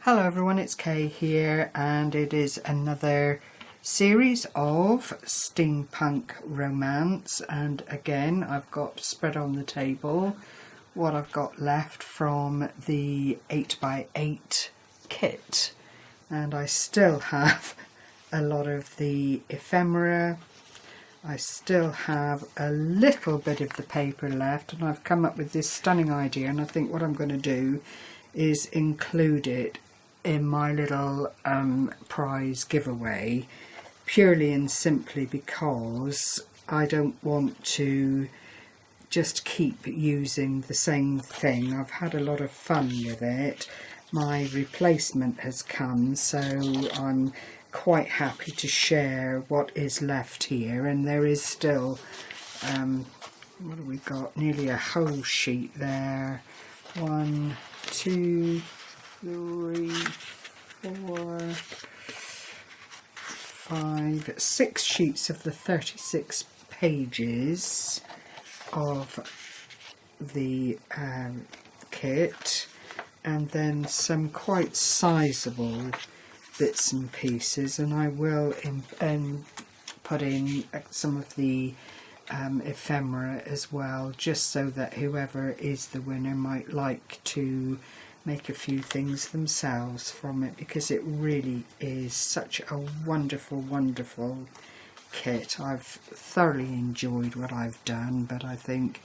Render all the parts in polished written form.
Hello everyone, it's Kay here, and it is another series of Steampunk Romance. And again, I've got spread on the table what I've got left from the 8x8 kit, and I still have a lot of the ephemera. I still have a little bit of the paper left, and I've come up with this stunning idea, and I think what I'm going to do is include it in my little prize giveaway, purely and simply because I don't want to just keep using the same thing. I've had a lot of fun with it. My replacement has come, so I'm quite happy to share what is left here. And there is still what have we got, nearly a whole sheet there. 1, 2, 3, 4, 5, 6 sheets of the 36 pages of the kit, and then some quite sizable bits and pieces, and I will put in some of the ephemera as well, just so that whoever is the winner might like to make a few things themselves from it, because it really is such a wonderful kit. I've thoroughly enjoyed what I've done, but I think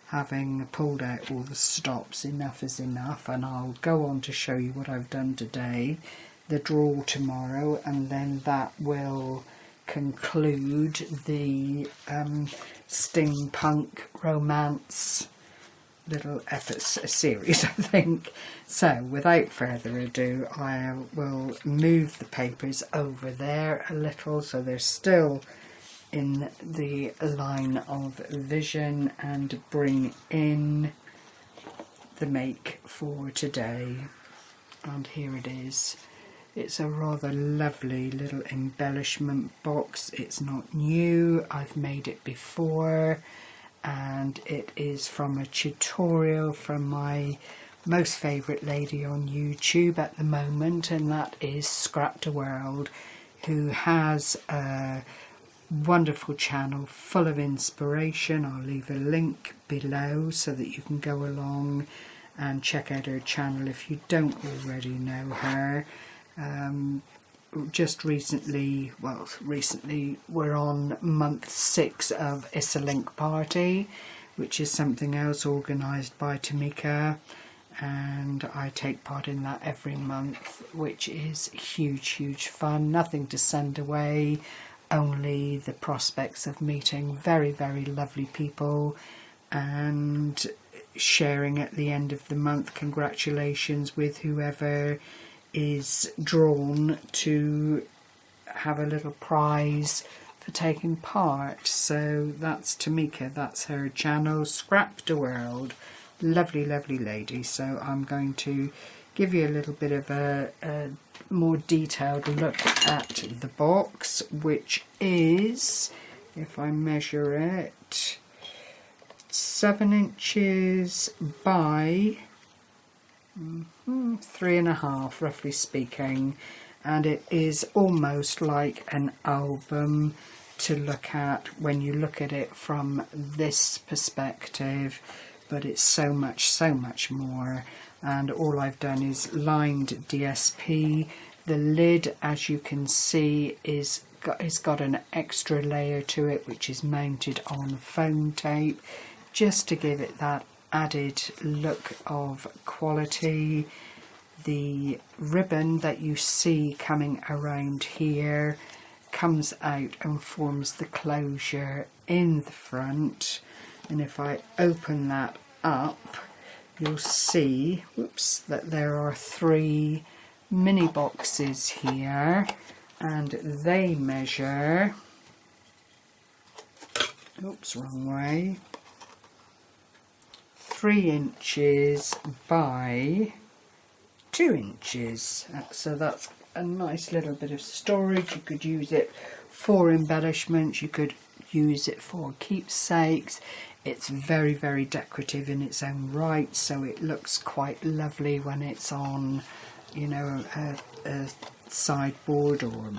having pulled out all the stops, enough is enough, and I'll go on to show you what I've done today, the draw tomorrow, and then that will conclude the Steampunk Romance little series, I think. So without further ado, I will move the papers over there a little so they're still in the line of vision, and bring in the make for today. And here it is. It's a rather lovely little embellishment box. It's not new, I've made it before, and it is from a tutorial from my most favourite lady on YouTube at the moment, and that is Scrapdaworld, who has a wonderful channel full of inspiration. I'll leave a link below so that you can go along and check out her channel if you don't already know her. Just recently we're on month 6 of It's a Link Party, which is something else organised by Tamika, and I take part in that every month, which is huge fun. Nothing to send away, only the prospects of meeting very lovely people and sharing at the end of the month congratulations with whoever is drawn to have a little prize for taking part. So that's Tamika, that's her channel, Scrapdaworld. Lovely lady. So I'm going to give you a little bit of a more detailed look at the box, which is, if I measure it, 7 inches by 3.5, roughly speaking, and it is almost like an album to look at when you look at it from this perspective, but it's so much more. And all I've done is lined DSP. The lid, as you can see, is got an extra layer to it, which is mounted on foam tape, just to give it that added look of quality. The ribbon that you see coming around here comes out and forms the closure in the front, and if I open that up, you'll see, that there are 3 mini boxes here, and they measure, wrong way, 3 inches by 2 inches. So that's a nice little bit of storage. You could use it for embellishments, you could use it for keepsakes. It's very decorative in its own right, so it looks quite lovely when it's on you know, a sideboard or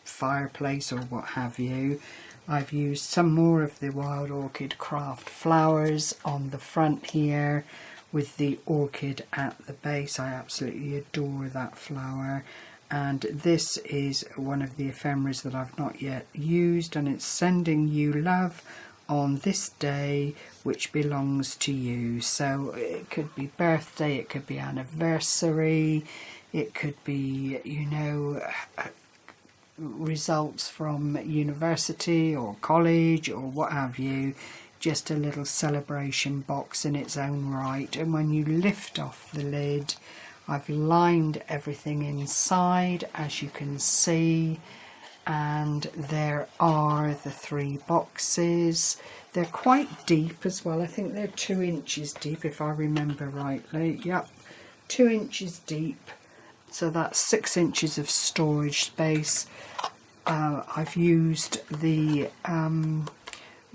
fireplace or what have you. I've used some more of the Wild Orchid Craft flowers on the front here with the orchid at the base. I absolutely adore that flower. And this is one of the ephemeras that I've not yet used, and it's Sending You Love on This Day Which Belongs to You. So it could be birthday, it could be anniversary, it could be, you know, results from university or college or what have you. Just a little celebration box in its own right. And when you lift off the lid, I've lined everything inside, as you can see, and there are the 3 boxes. They're quite deep as well. I think they're 2 inches deep if I remember rightly. Yep, 2 inches deep. So that's 6 inches of storage space. I've used the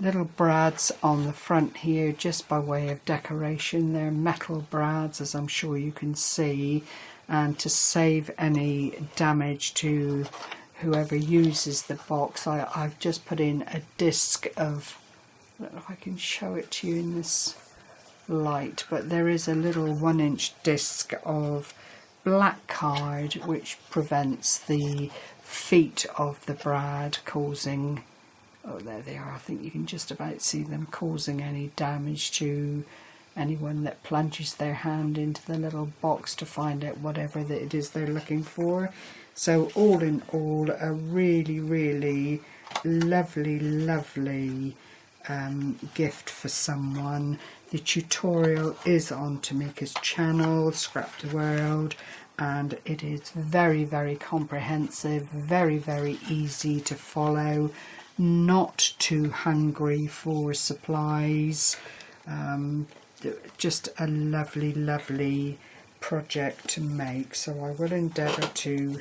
little brads on the front here just by way of decoration. They're metal brads, as I'm sure you can see, and to save any damage to whoever uses the box, I've just put in a disc of, I don't know if I can show it to you in this light, but there is a little 1-inch disc of black card which prevents the feet of the brad causing, oh there they are, I think you can just about see them, causing any damage to anyone that plunges their hand into the little box to find out whatever that it is they're looking for. So all in all, a really, really lovely gift for someone. The tutorial is on Tamika's channel, Scrapdaworld, and it is very, very comprehensive, very, very easy to follow, not too hungry for supplies. Just a lovely project to make. So I will endeavour to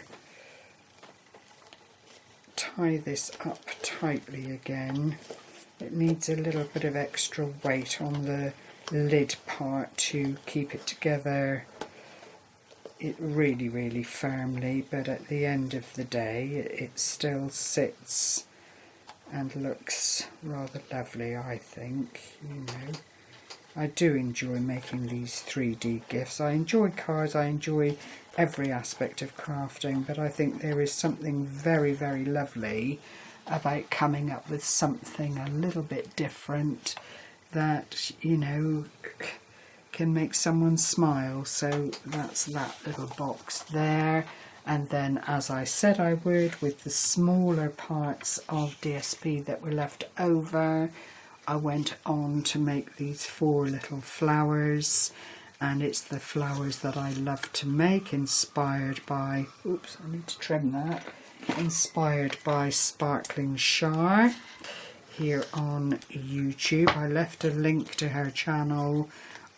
tie this up tightly again. It needs a little bit of extra weight on the lid part to keep it together really firmly, but at the end of the day it still sits and looks rather lovely, I think. You know, I do enjoy making these 3D gifts. I enjoy cards, I enjoy every aspect of crafting, but I think there is something very, very lovely about coming up with something a little bit different that, you know, can make someone smile. So that's that little box there. And then, as I said I would, with the smaller parts of DSP that were left over, I went on to make these 4 little flowers, and it's the flowers that I love to make, inspired by, oops, I need to trim that, inspired by Sparkling Char here on YouTube. I left a link to her channel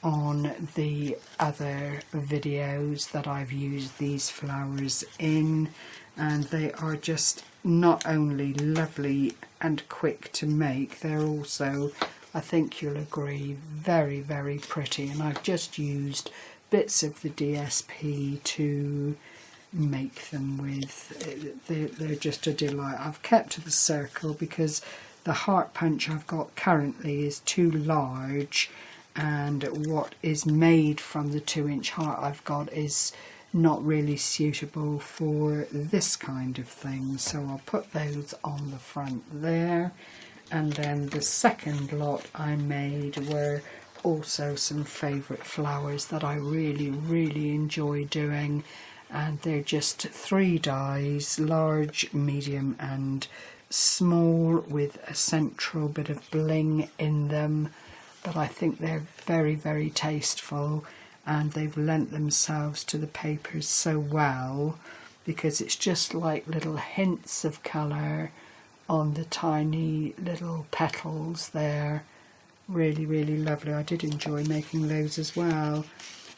on the other videos that I've used these flowers in, and they are just not only lovely and quick to make, they're also, I think you'll agree, very, very pretty. And I've just used bits of the DSP to make them with. They're just a delight. I've kept the circle because the heart punch I've got currently is too large, and what is made from the 2-inch heart I've got is not really suitable for this kind of thing, so I'll put those on the front there. And then the second lot I made were also some favourite flowers that I really enjoy doing, and they're just 3 dies, large, medium and small, with a central bit of bling in them. But I think they're very tasteful, and they've lent themselves to the papers so well because it's just like little hints of colour on the tiny little petals there. Really lovely. I did enjoy making those as well.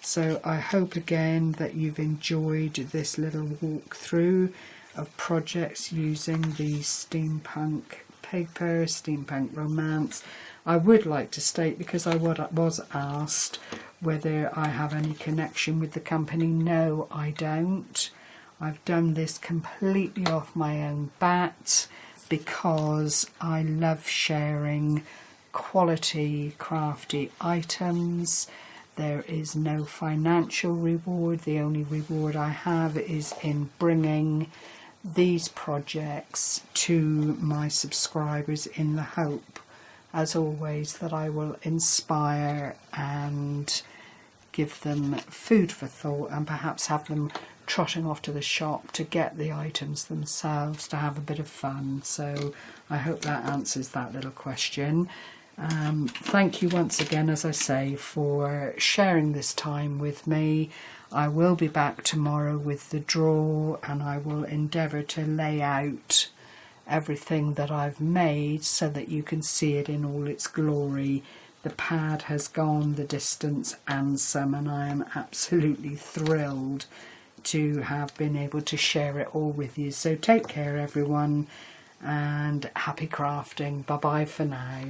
So I hope again that you've enjoyed this little walkthrough of projects using the steampunk paper, Steampunk Romance. I would like to state, because I was asked whether I have any connection with the company. No, I don't. I've done this completely off my own bat because I love sharing quality crafty items. There is no financial reward. The only reward I have is in bringing these projects to my subscribers in the hope, as always, that I will inspire and give them food for thought, and perhaps have them trotting off to the shop to get the items themselves to have a bit of fun. So I hope that answers that little question. Thank you once again, as I say, for sharing this time with me. I will be back tomorrow with the draw, and I will endeavour to lay out everything that I've made so that you can see it in all its glory. The pad has gone the distance and some, and I am absolutely thrilled to have been able to share it all with you. So take care, everyone, and happy crafting. Bye bye for now.